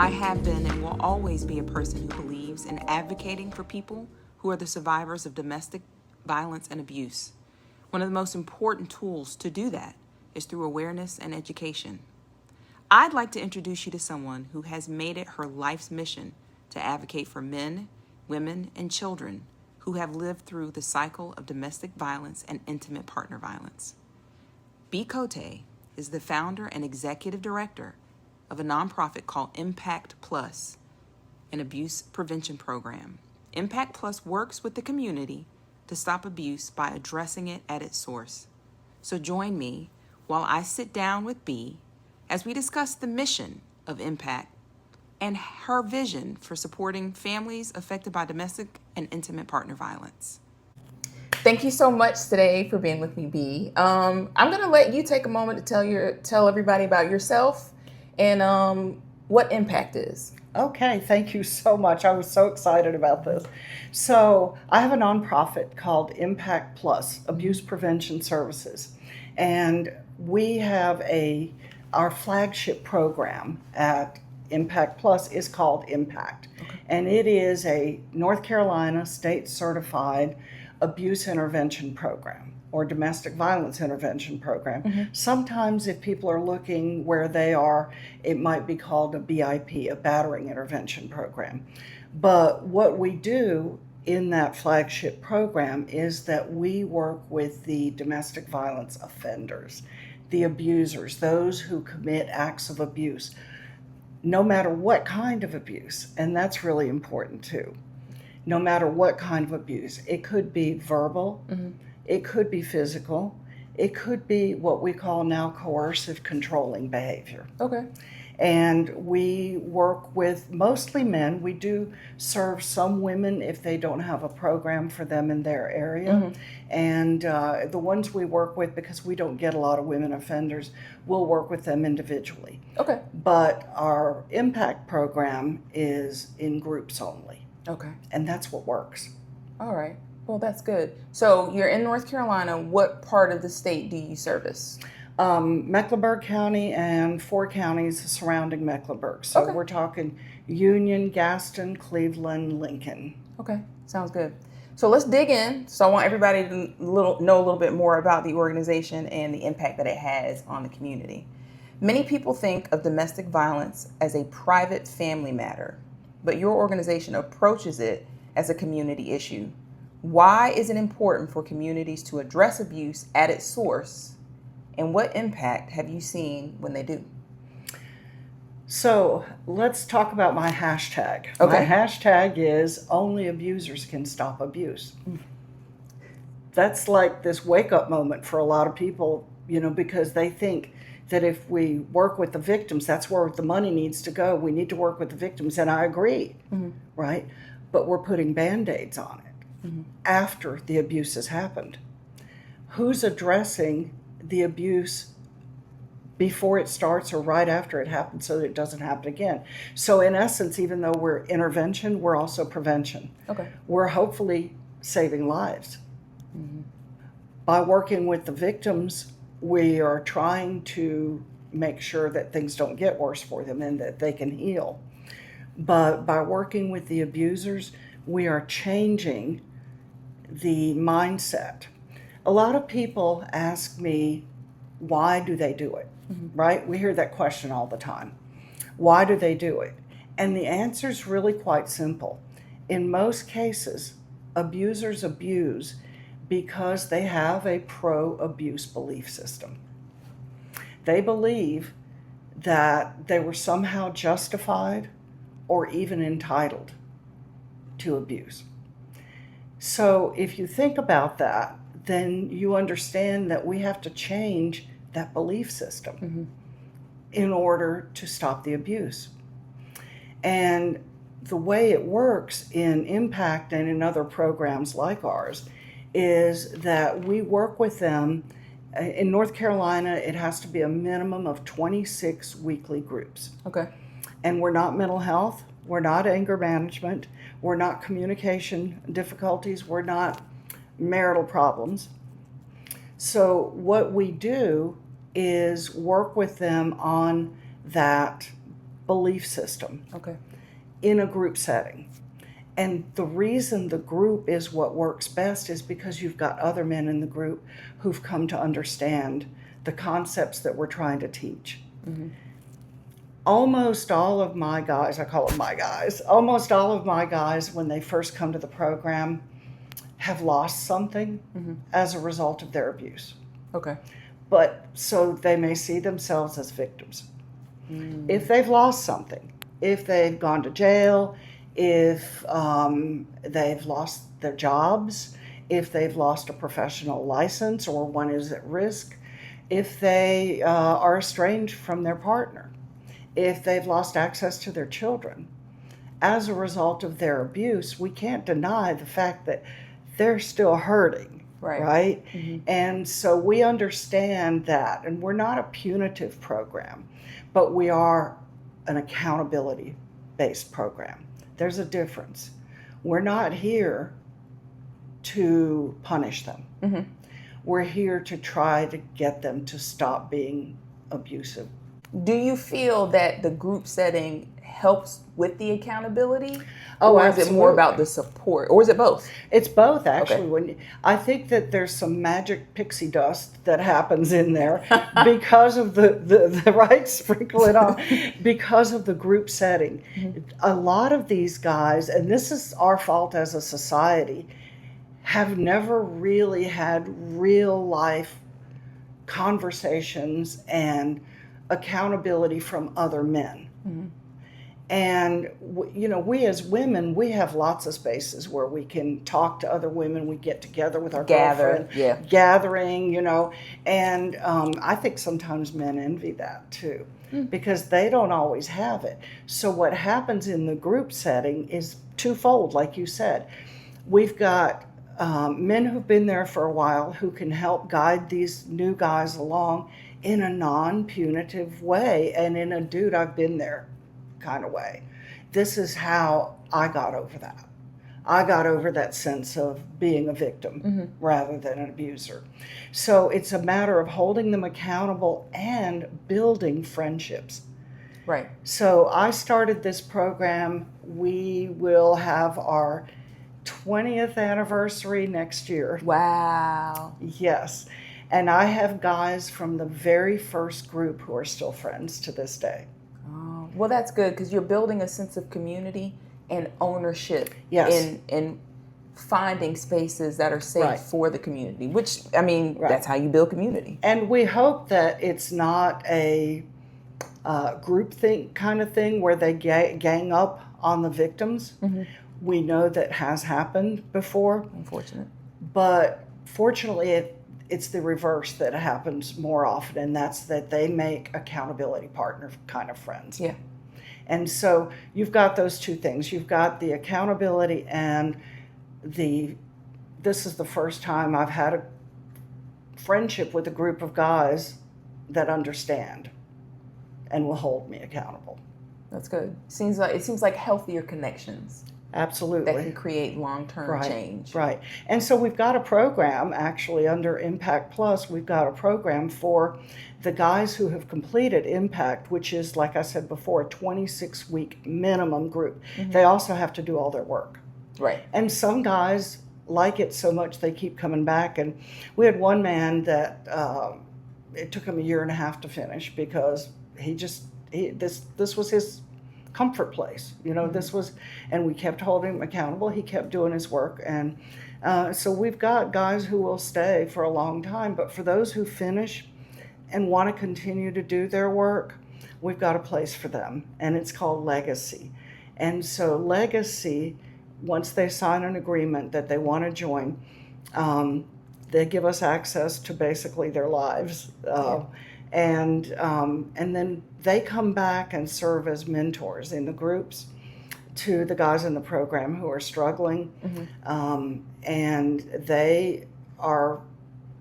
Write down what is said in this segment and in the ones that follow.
I have been and will always be a person who believes in advocating for people who are the survivors of domestic violence and abuse. One of the most important tools to do that is through awareness and education. I'd like to introduce you to someone who has made it her life's mission to advocate for men, women, and children who have lived through the cycle of domestic violence and intimate partner violence. Bea Cote is the founder and executive director of a nonprofit called Impact Plus, an abuse prevention program. Impact Plus works with the community to stop abuse by addressing it at its source. So join me while I sit down with Bea as we discuss the mission of Impact and her vision for supporting families affected by domestic and intimate partner violence. Thank you so much today for being with me, Bea. I'm going to let you take a moment to tell everybody about yourself and what Impact is. Okay, thank you so much. I was so excited about this. So I have a nonprofit called Impact Plus, Abuse Prevention Services. And we have our flagship program at Impact Plus is called Impact. Okay. And it is a North Carolina state certified abuse intervention program or domestic violence intervention program. Mm-hmm. Sometimes if people are looking where they are, it might be called a BIP, a battering intervention program. But what we do in that flagship program is that we work with the domestic violence offenders, the abusers, those who commit acts of abuse, no matter what kind of abuse, and that's really important too. No matter what kind of abuse. It could be verbal, mm-hmm. It could be physical, it could be what we call now coercive controlling behavior. Okay. And we work with mostly men. We do serve some women if they don't have a program for them in their area. Mm-hmm. And the ones we work with, because we don't get a lot of women offenders, we'll work with them individually. Okay. But our Impact program is in groups only. Okay. And that's what works. All right. Well, that's good. So you're in North Carolina. What part of the state do you service? Mecklenburg County and 4 counties surrounding Mecklenburg. So okay. We're talking Union, Gaston, Cleveland, Lincoln. Okay, sounds good. So let's dig in. So I want everybody to know a little bit more about the organization and the impact that it has on the community. Many people think of domestic violence as a private family matter, but your organization approaches it as a community issue. Why is it important for communities to address abuse at its source? And what impact have you seen when they do? So let's talk about my hashtag. Okay. My hashtag is only abusers can stop abuse. That's like this wake-up moment for a lot of people, because they think that if we work with the victims, that's where the money needs to go. We need to work with the victims, and I agree, mm-hmm. right? But we're putting Band-Aids on it mm-hmm. after the abuse has happened. Who's addressing the abuse before it starts or right after it happens so that it doesn't happen again? So in essence, even though we're intervention, we're also prevention. Okay. We're hopefully saving lives. Mm-hmm. By working with the victims, we are trying to make sure that things don't get worse for them and that they can heal. But by working with the abusers, we are changing the mindset. A lot of people ask me, why do they do it? Mm-hmm. Right? We hear that question all the time. Why do they do it? And the answer is really quite simple. In most cases, abusers abuse because they have a pro-abuse belief system. They believe that they were somehow justified or even entitled to abuse. So if you think about that, then you understand that we have to change that belief system mm-hmm. in order to stop the abuse. And the way it works in Impact and in other programs like ours is that we work with them. In North Carolina, it has to be a minimum of 26 weekly groups. Okay. And we're not mental health, we're not anger management, we're not communication difficulties, we're not marital problems. So what we do is work with them on that belief system Okay. in a group setting. And the reason the group is what works best is because you've got other men in the group who've come to understand the concepts that we're trying to teach. Mm-hmm. Almost all of my guys, I call them my guys, almost all of my guys, when they first come to the program, have lost something as a result of their abuse. Okay. But so they may see themselves as victims. If they've lost something, if they've gone to jail, if they've lost their jobs, if they've lost a professional license or one is at risk, if they are estranged from their partner, if they've lost access to their children, as a result of their abuse, we can't deny the fact that they're still hurting. Right? And so we understand that, and we're not a punitive program, but we are an accountability based program. There's a difference. We're not here to punish them. We're here to try to get them to stop being abusive. Do you feel that the group setting helps with the accountability? Oh, or is it more absolutely. about the support? Or is it both? It's both, actually. Okay. I think that there's some magic pixie dust that happens in there because of the right, sprinkle it on, because of the group setting. A lot of these guys, and this is our fault as a society, have never really had real life conversations and accountability from other men. And, we as women, we have lots of spaces where we can talk to other women. We get together with our girlfriend, gathering, and I think sometimes men envy that too, because they don't always have it. So what happens in the group setting is twofold, like you said. We've got men who've been there for a while who can help guide these new guys along in a non-punitive way and in a dude, I've been there kind of way. This is how I got over that. I got over that sense of being a victim rather than an abuser. So it's a matter of holding them accountable and building friendships. Right. So I started this program. We will have our 20th anniversary next year. Wow. Yes. And I have guys from the very first group who are still friends to this day. Oh, well, that's good because you're building a sense of community and ownership in finding spaces that are safe for the community, which, that's how you build community. And we hope that it's not a group kind of thing where they gang up on the victims. We know that has happened before. Unfortunate. But fortunately, it's the reverse that happens more often, and that's that they make accountability partner kind of friends. Yeah. And so you've got those two things. You've got the accountability and this is the first time I've had a friendship with a group of guys that understand and will hold me accountable. That's good. It seems like healthier connections. Absolutely. That can create long-term change. Right. And so we've got a program actually under Impact Plus. We've got a program for the guys who have completed Impact, which is, like I said before, a 26-week minimum group. They also have to do all their work. Right. And some guys like it so much they keep coming back. And we had one man that it took him 1.5 years to finish because this was his comfort place. This was, and we kept holding him accountable. He kept doing his work. And so we've got guys who will stay for a long time. But for those who finish and want to continue to do their work, we've got a place for them. And it's called Legacy. And so Legacy, once they sign an agreement that they want to join, they give us access to basically their lives. And then they come back and serve as mentors in the groups to the guys in the program who are struggling. And they are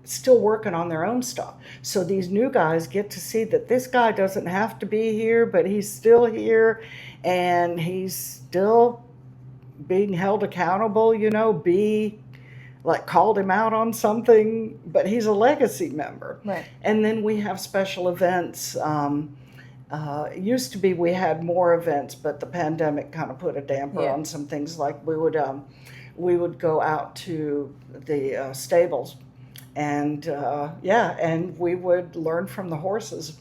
still working on their own stuff. So these new guys get to see that this guy doesn't have to be here, but he's still here and he's still being held accountable, B called him out on something, but he's a Legacy member. Right. And then we have special events It used to be we had more events, but the pandemic kind of put a damper on some things. Like we would go out to the stables, and and we would learn from the horses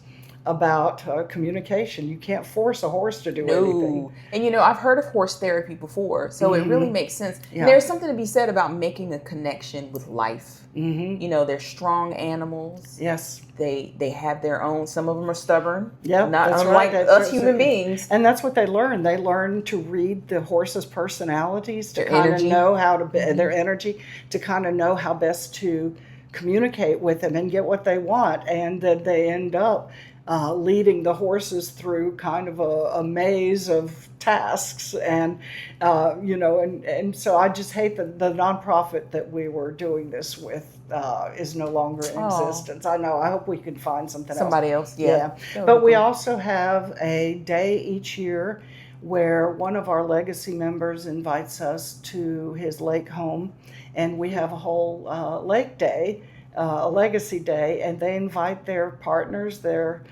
about communication. You can't force a horse to do anything. And I've heard of horse therapy before, so it really makes sense. Yeah. There's something to be said about making a connection with life. They're strong animals. Yes. They have their own. Some of them are stubborn. Yeah, not that's unlike right. us human beings. And that's what they learn. They learn to read the horse's personalities, to Their kind of energy. know how to their energy, to kind of know how best to communicate with them and get what they want. And then they end up leading the horses through kind of a maze of tasks, and and so I just hate that the nonprofit that we were doing this with is no longer in existence. I know. I hope we can find Somebody else. Yeah. But we also have a day each year where one of our legacy members invites us to his lake home, and we have a whole lake day, a legacy day, and they invite their partners, their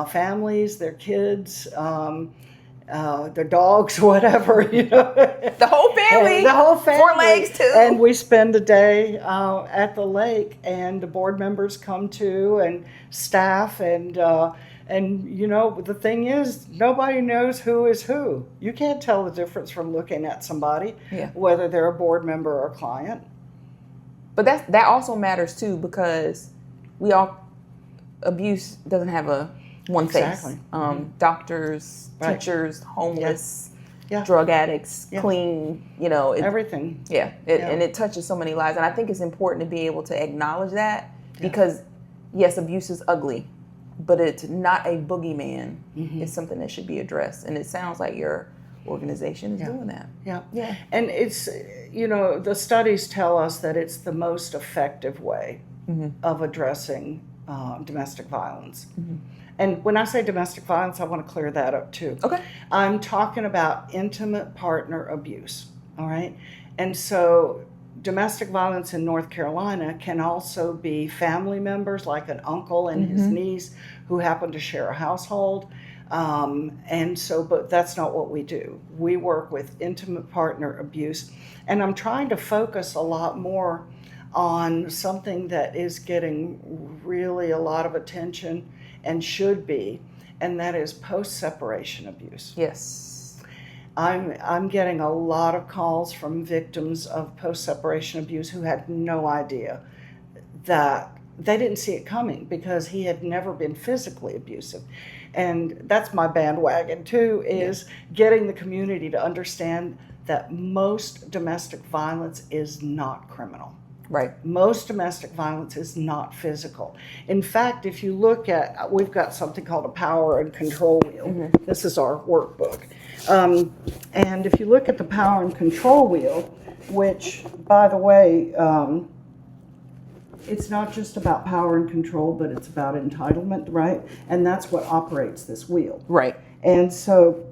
families, their kids, their dogs, whatever, The whole family. The whole family. 4 legs too. And we spend a day at the lake, and the board members come too, and staff, and the thing is, nobody knows who is who. You can't tell the difference from looking at somebody, whether they're a board member or a client. But that also matters too, because abuse doesn't have one face. Doctors, teachers, homeless, drug addicts, clean, everything. And it touches so many lives. And I think it's important to be able to acknowledge that, because yes, abuse is ugly, but it's not a boogeyman. It's something that should be addressed. And it sounds like your organization is doing that. Yeah. And it's, the studies tell us that it's the most effective way of addressing domestic violence. And when I say domestic violence, I want to clear that up too. Okay. I'm talking about intimate partner abuse, all right? And so domestic violence in North Carolina can also be family members, like an uncle and his niece who happen to share a household. But that's not what we do. We work with intimate partner abuse. And I'm trying to focus a lot more on something that is getting really a lot of attention and should be, and that is post-separation abuse. Yes. I'm getting a lot of calls from victims of post-separation abuse who had no idea that they didn't see it coming, because he had never been physically abusive. And that's my bandwagon too, is getting the community to understand that most domestic violence is not criminal. Right. Most domestic violence is not physical. In fact, if you look at, we've got something called a power and control wheel. This is our workbook. And if you look at the power and control wheel, which, by the way, it's not just about power and control, but it's about entitlement, right? And that's what operates this wheel. Right. And so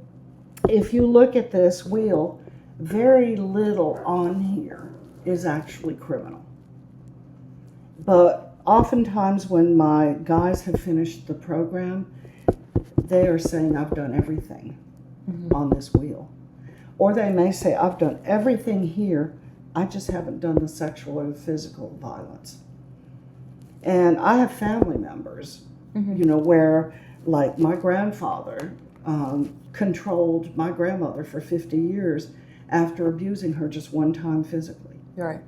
if you look at this wheel, very little on here is actually criminal. But oftentimes when my guys have finished the program, they are saying, I've done everything on this wheel. Or they may say, I've done everything here, I just haven't done the sexual or physical violence. And I have family members, where, like, my grandfather controlled my grandmother for 50 years after abusing her just one time physically. Right.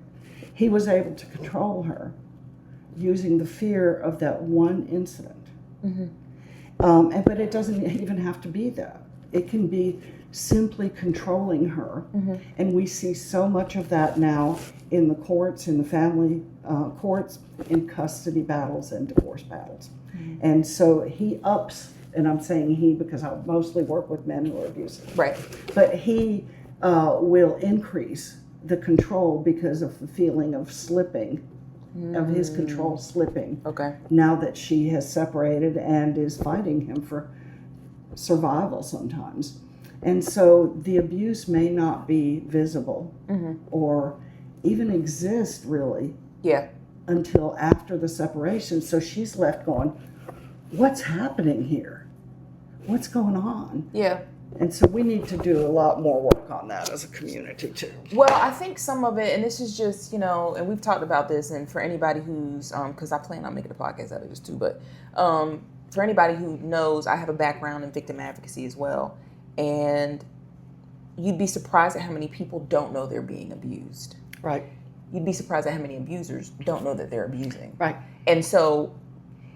He was able to control her using the fear of that one incident. But it doesn't even have to be that. It can be simply controlling her. And we see so much of that now in the courts, in the family courts, in custody battles and divorce battles. And so he ups, and I'm saying he because I mostly work with men who are abusive. Right. But he will increase the control because of the feeling of slipping, of his control slipping. Okay. Now that she has separated and is fighting him for survival sometimes. And so the abuse may not be visible or even exist really until after the separation. So she's left going, what's happening here? what's going on? Yeah. And so we need to do a lot more work on that as a community too. Well, I think some of it, and this is just, and we've talked about this, and for anybody who's, because I plan on making a podcast out of this too, but for anybody who knows, I have a background in victim advocacy as well, and you'd be surprised at how many people don't know they're being abused. Right. You'd be surprised at how many abusers don't know that they're abusing. Right. And so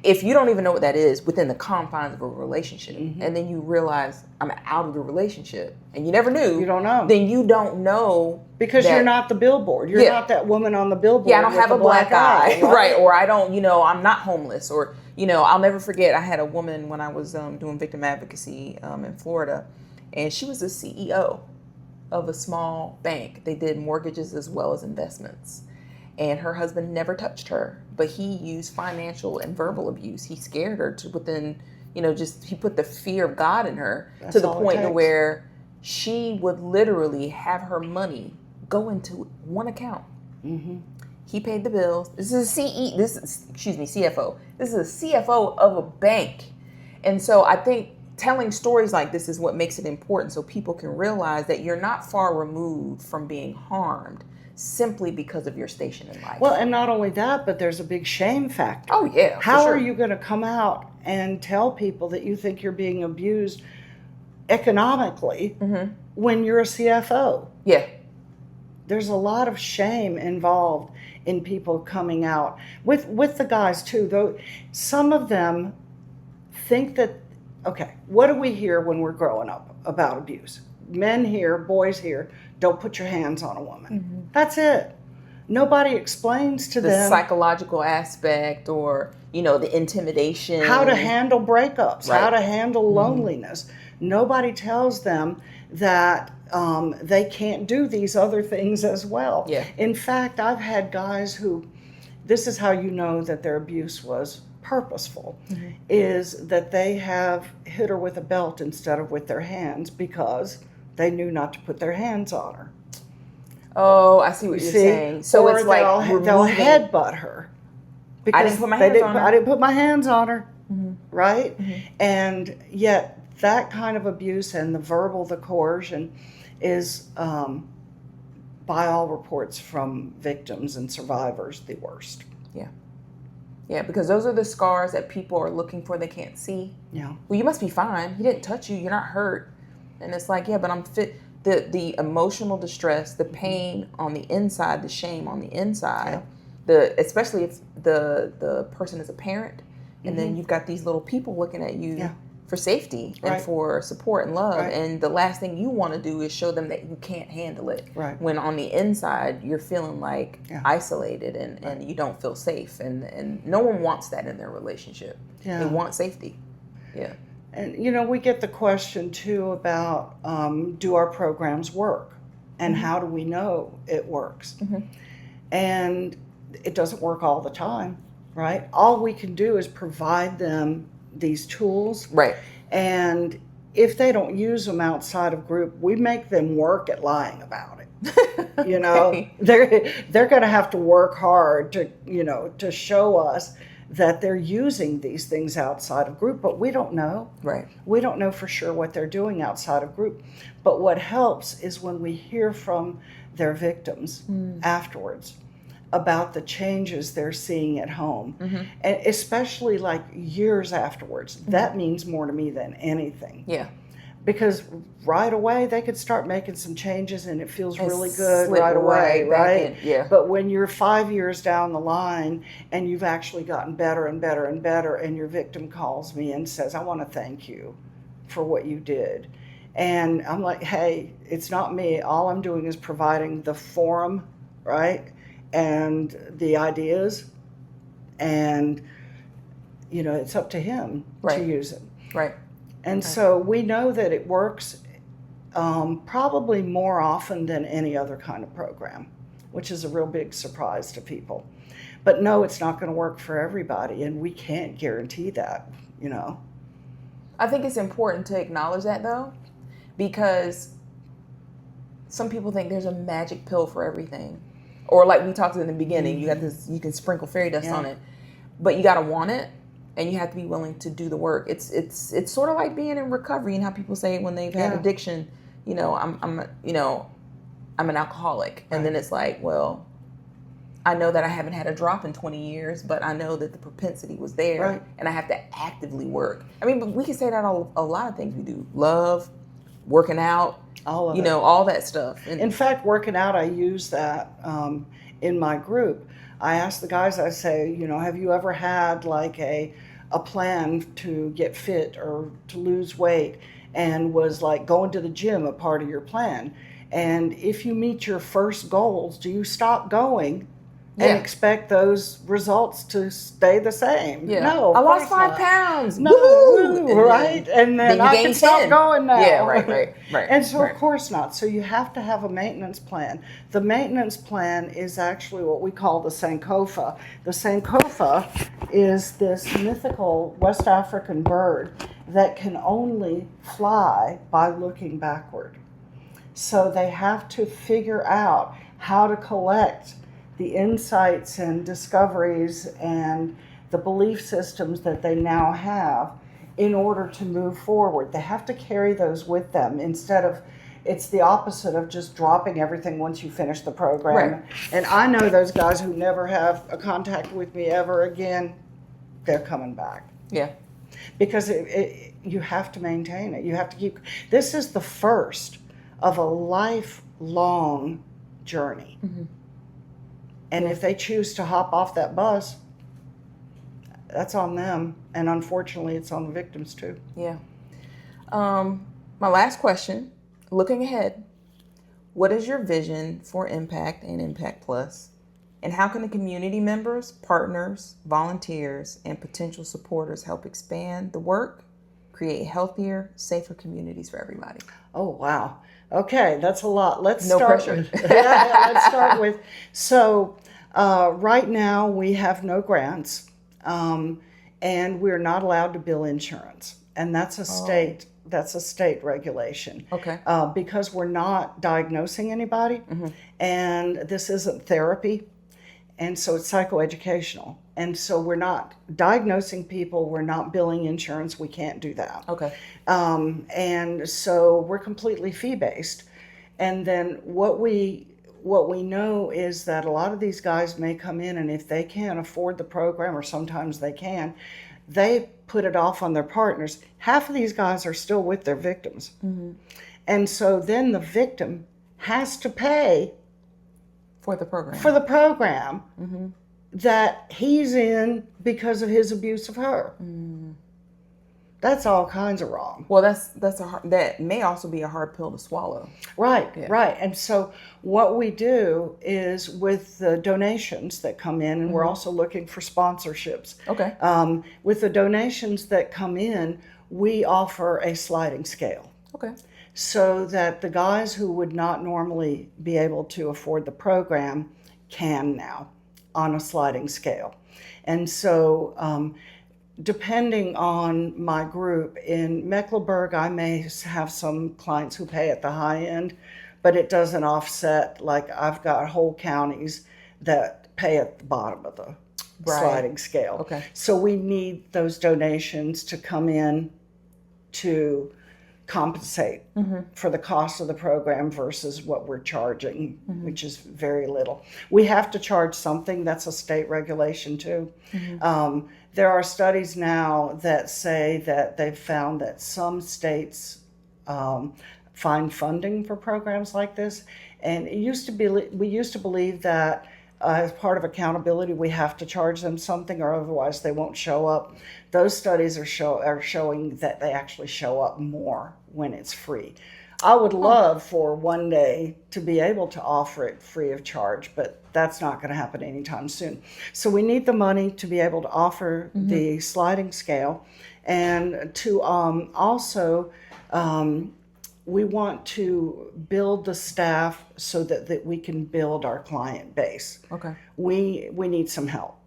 if you don't even know what that is within the confines of a relationship, and then you realize I'm out of the relationship, and you never knew, You don't know. then you don't know Because that, you're not the billboard. You're not that woman on the billboard. yeah, I don't with have the a black eye, right? right? Or I don't, I'm not homeless, or I'll never forget. I had a woman when I was doing victim advocacy in Florida, and she was the CEO of a small bank. They did mortgages as well as investments. And her husband never touched her, but he used financial and verbal abuse. He scared her to within, he put the fear of God in her. That's to the all it point to takes. where she would literally have her money go into one account. Mm-hmm. He paid the bills. This is CFO. This is a CFO of a bank. And so I think telling stories like this is what makes it important, so people can realize that you're not far removed from being harmed simply because of your station in life. Well, and not only that, but there's a big shame factor. Oh, yeah. How for are sure. you going to come out and tell people that you think you're being abused economically when you're a CFO? Yeah. There's a lot of shame involved in people coming out. With the guys, too, though. Some of them think that, okay, what do we hear when we're growing up about abuse? Men hear, boys hear, don't put your hands on a woman. That's it. Nobody explains to The them psychological aspect, or, the intimidation. how to handle breakups, Right. how to handle loneliness. Nobody tells them that they can't do these other things as well. Yeah. In fact, I've had guys who, this is how you know that their abuse was purposeful, is that they have hit her with a belt instead of with their hands because they knew not to put their hands on her. Oh, I see what you're saying. So or it's like they'll headbutt her. I didn't put my hands on her. I didn't put my hands on her, right? And yet that kind of abuse and the verbal, the coercion is, by all reports from victims and survivors, the worst. Yeah, because those are the scars that people are looking for, they can't see. Yeah. Well, you must be fine. He didn't touch you. You're not hurt. And it's like, yeah, but I'm fit. The emotional distress, the pain on the inside, the shame on the inside, especially if the person is a parent, and then you've got these little people looking at you for safety and for support and love. Right. And the last thing you want to do is show them that you can't handle it. Right. When on the inside, you're feeling like isolated and you don't feel safe. And no one wants that in their relationship. Yeah. They want safety. Yeah. And, we get the question, too, about do our programs work? And how do we know it works? And it doesn't work all the time, right? All we can do is provide them these tools. Right. And if they don't use them outside of group, we make them work at lying about it. Okay. They're going to have to work hard to show us that they're using these things outside of group, but we don't know. Right. We don't know for sure what they're doing outside of group. But what helps is when we hear from their victims afterwards about the changes they're seeing at home, and especially like years afterwards. That means more to me than anything. Yeah. Because right away they could start making some changes and it feels And really good slip right away, right back right? in, yeah. But when you're 5 years down the line and you've actually gotten better and better and better, and your victim calls me and says, I want to thank you for what you did. And I'm like, hey, it's not me. All I'm doing is providing the forum, right? And the ideas. And, it's up to him to use it. Right. And so we know that it works probably more often than any other kind of program, which is a real big surprise to people. But no, it's not going to work for everybody, and we can't guarantee that, I think it's important to acknowledge that, though, because some people think there's a magic pill for everything. Or like we talked in the beginning, you got this, you can sprinkle fairy dust on it, but you got to want it. and you have to be willing to do the work. It's sort of like being in recovery, and how people say when they've had addiction, I'm an alcoholic, and then it's like, well, I know that I haven't had a drop in 20 years, but I know that the propensity was there, and I have to actively work. I mean, but we can say that on a lot of things we do. Love, working out, all of it. All that stuff. And in fact, working out, I use that in my group. I ask the guys, I say, have you ever had like a plan to get fit or to lose weight, and was like going to the gym a part of your plan? And if you meet your first goals, do you stop going and expect those results to stay the same? Yeah. No, I lost 5 pounds. No, right? And then I can stop going now. Yeah, right. And so, of course not. So you have to have a maintenance plan. The maintenance plan is actually what we call the Sankofa. The Sankofa is this mythical West African bird that can only fly by looking backward. So they have to figure out how to collect the insights and discoveries and the belief systems that they now have in order to move forward. They have to carry those with them instead of, it's the opposite of just dropping everything once you finish the program. Right. And I know those guys who never have a contact with me ever again, they're coming back. Yeah. Because you have to maintain it. You have to keep, this is the first of a lifelong journey. Mm-hmm. And if they choose to hop off that bus, that's on them. And unfortunately, it's on the victims too. Yeah. My last question, looking ahead, what is your vision for Impact and Impact Plus? And how can the community members, partners, volunteers, and potential supporters help expand the work, create healthier, safer communities for everybody? Oh, wow. Okay, that's a lot. Let's no start pressure. Let's start with, so right now we have no grants, and we're not allowed to bill insurance. And that's a state regulation. Okay. Because we're not diagnosing anybody, and this isn't therapy, and so it's psychoeducational. And so we're not diagnosing people, we're not billing insurance, we can't do that. Okay. And so we're completely fee-based. And then what we know is that a lot of these guys may come in, and if they can't afford the program, or sometimes they can, they put it off on their partners. Half of these guys are still with their victims. Mm-hmm. And so then the victim has to pay for the program. Mm-hmm. That he's in because of his abuse of her. Mm. That's all kinds of wrong. Well, that may also be a hard pill to swallow. Right, right. And so what we do is with the donations that come in, and we're also looking for sponsorships. Okay. With the donations that come in, we offer a sliding scale. Okay. So that the guys who would not normally be able to afford the program can now, on a sliding scale. And so depending on my group, in Mecklenburg, I may have some clients who pay at the high end, but it doesn't offset, like I've got whole counties that pay at the bottom of the sliding scale. Okay. So we need those donations to come in to compensate for the cost of the program versus what we're charging, which is very little. We have to charge something. That's a state regulation too. There are studies now that say that they've found that some states find funding for programs like this. And we used to believe that as part of accountability, we have to charge them something or otherwise they won't show up. Those studies are showing that they actually show up more when it's free. I would love for one day to be able to offer it free of charge, but that's not going to happen anytime soon. So we need the money to be able to offer the sliding scale, and to also we want to build the staff so that we can build our client base. Okay. We need some help.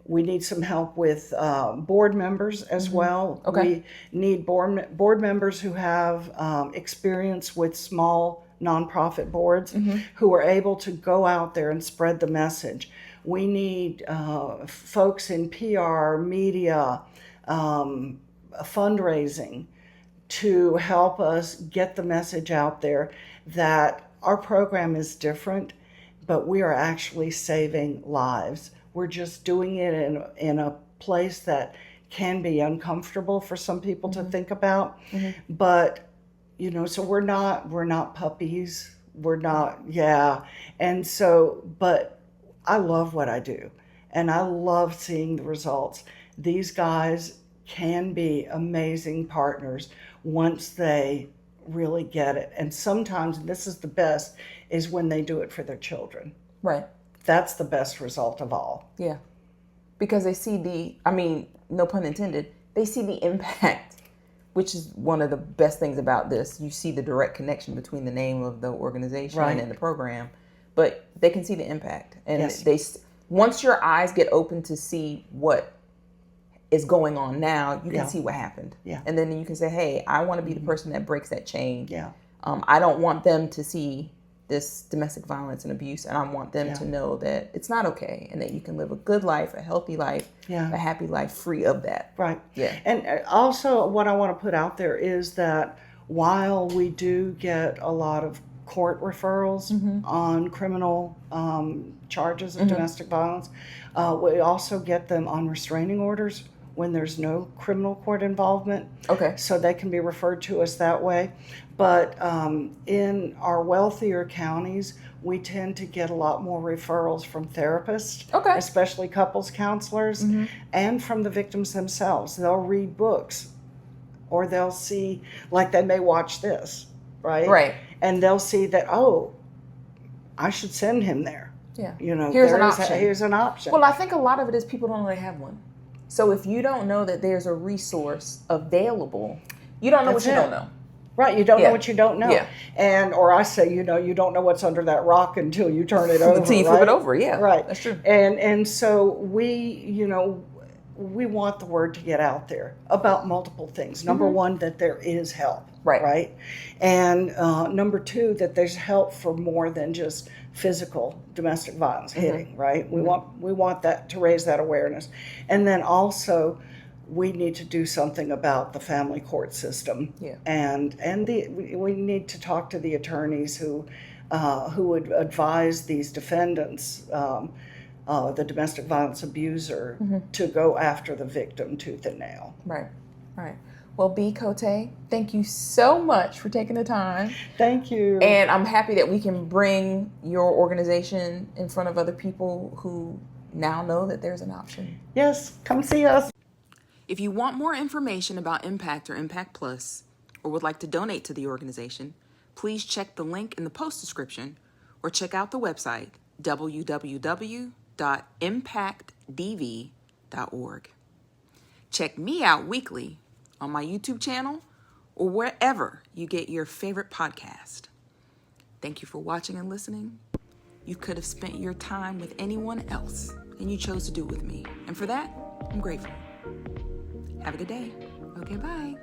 We need some help with board members as well. Okay. We need board members who have experience with small nonprofit boards who are able to go out there and spread the message. We need folks in PR, media, fundraising to help us get the message out there that our program is different, but we are actually saving lives. We're just doing it in a place that can be uncomfortable for some people to think about. But, so we're not puppies. We're not, And so, but I love what I do, and I love seeing the results. These guys can be amazing partners once they really get it. And sometimes, and this is the best, is when they do it for their children. Right. That's the best result of all. Yeah. Because they see no pun intended, they see the impact, which is one of the best things about this. You see the direct connection between the name of the organization and the program, but they can see the impact. And once your eyes get open to see what is going on now, you can see what happened. Yeah. And then you can say, hey, I want to be the person that breaks that chain. Yeah. I don't want them to see this domestic violence and abuse, and I want them to know that it's not okay, and that you can live a good life, a healthy life, a happy life, free of that. Right. Yeah. And also what I want to put out there is that while we do get a lot of court referrals on criminal charges of domestic violence, we also get them on restraining orders when there's no criminal court involvement. Okay. So they can be referred to us that way. But in our wealthier counties, we tend to get a lot more referrals from therapists, especially couples counselors, and from the victims themselves. They'll read books, or they'll see, like they may watch this, right? Right. And they'll see that, oh, I should send him there. Yeah. Here's an option. Well, I think a lot of it is people don't know they have one. So if you don't know that there's a resource available, you don't know what you don't know. Right, you don't know what you don't know. Yeah. Or I say, you don't know what's under that rock until you turn it over. Until you flip it over, Right. That's true. And so we want the word to get out there about multiple things. Number one, that there is help. Right. And number two, that there's help for more than just physical domestic violence hitting, right? We want that, to raise that awareness. And then also, we need to do something about the family court system. Yeah. And we need to talk to the attorneys who would advise these defendants, the domestic violence abuser, to go after the victim tooth and nail. Right. Well, Bea Cote, thank you so much for taking the time. Thank you. And I'm happy that we can bring your organization in front of other people who now know that there's an option. Yes, come see us. If you want more information about Impact or Impact Plus, or would like to donate to the organization, please check the link in the post description, or check out the website, www.impactdv.org. Check me out weekly on my YouTube channel or wherever you get your favorite podcast. Thank you for watching and listening. You could have spent your time with anyone else, and you chose to do it with me. And for that, I'm grateful. Have a good day. Okay, bye.